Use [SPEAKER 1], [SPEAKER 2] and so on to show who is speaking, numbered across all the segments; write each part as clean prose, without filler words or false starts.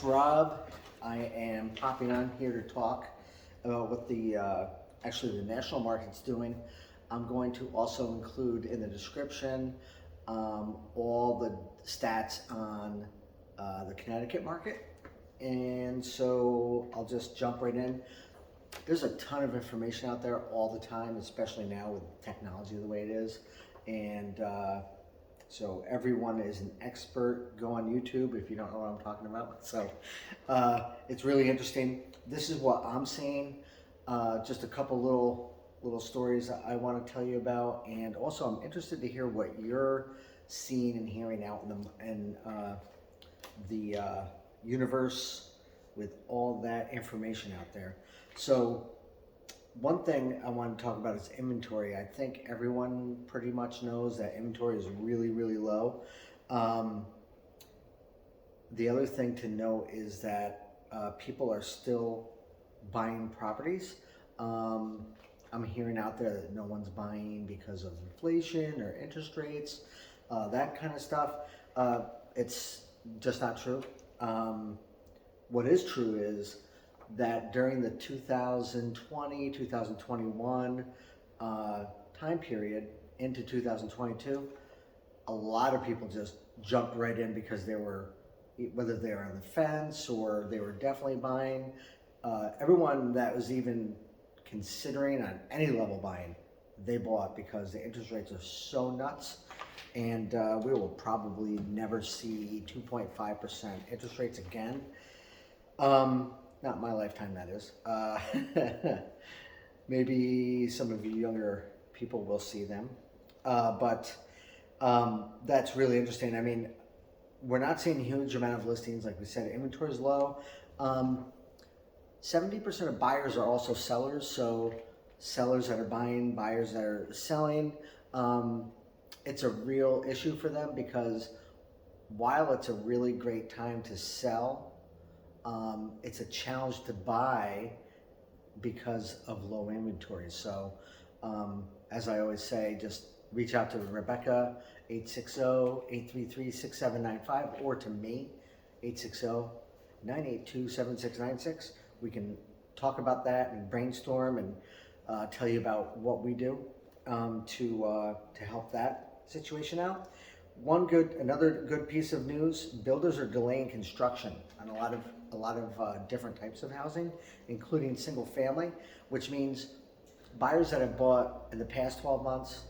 [SPEAKER 1] it's Rob. I am popping on here to talk about what actually the national market's doing. I'm going to also include in the description all the stats on the Connecticut market. And so I'll just jump right in. There's a ton of information out there all the time, especially now with technology the way it is. And so everyone is an expert. Go on YouTube if you don't know what I'm talking about. So it's really interesting. This is what I'm seeing. Just a couple little stories I want to tell you about, and also I'm interested to hear what you're seeing and hearing out in the universe with all that information out there. So one thing I want to talk about is inventory. I think everyone pretty much knows that inventory is really, really low. The other thing to know is that people are still buying properties. I'm hearing out there that no one's buying because of inflation or interest rates, that kind of stuff. It's just not true. What is true is that during the 2020, 2021 time period into 2022, a lot of people just jumped right in because they were, whether they were on the fence or they were definitely buying. Everyone that was even considering on any level buying, they bought because the interest rates are so nuts, and we will probably never see 2.5% interest rates again. Not my lifetime, that is. Maybe some of you younger people will see them. But that's really interesting. I mean, we're not seeing a huge amount of listings. Like we said, inventory is low. 70% of buyers are also sellers. So sellers that are buying, buyers that are selling. It's a real issue for them because while it's a really great time to sell, it's a challenge to buy because of low inventory. So as I always say, just reach out to Rebecca, 860-833-6795, or to me, 860-982-7696. We can talk about that and brainstorm and tell you about what we do to help that situation out. Another good piece of news: builders are delaying construction on a lot of different types of housing, including single family, which means buyers that have bought in the past 12 months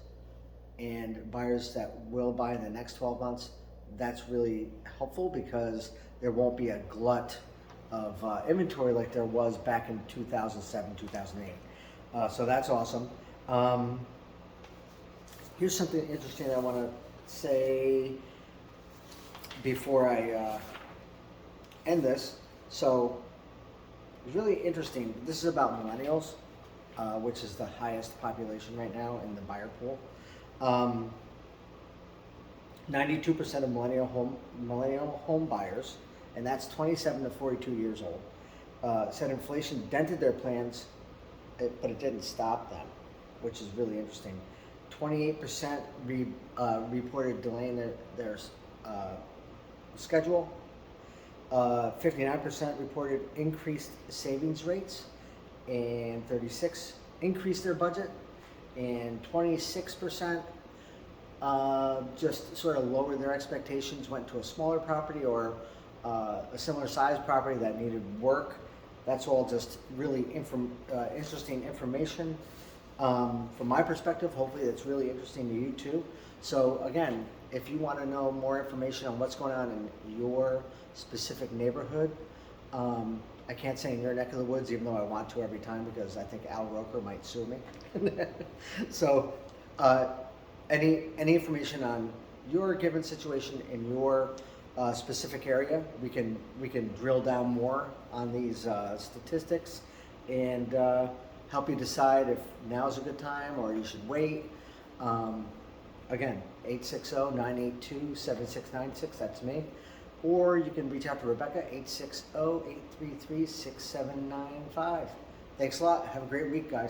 [SPEAKER 1] and buyers that will buy in the next 12 months. That's really helpful because there won't be a glut of inventory like there was back in 2007, 2008. So that's awesome. Here's something interesting I want to say before I end this. So it's really interesting. This is about millennials, which is the highest population right now in the buyer pool. 92% of millennial home buyers, and that's 27 to 42 years old, said inflation dented their plans, but it didn't stop them, which is really interesting. 28% reported delaying their schedule. 59% reported increased savings rates, and 36% increased their budget, and 26% just sort of lowered their expectations, went to a smaller property or a similar size property that needed work. That's all just really interesting information. From my perspective, hopefully it's really interesting to you too. So again, if you want to know more information on what's going on in your specific neighborhood, I can't say in your neck of the woods, even though I want to every time because I think Al Roker might sue me. So any information on your given situation in your specific area, we can drill down more on these statistics and help you decide if now's a good time or you should wait. Again, 860-982-7696, that's me. Or you can reach out to Rebecca, 860-833-6795. Thanks a lot. Have a great week, guys.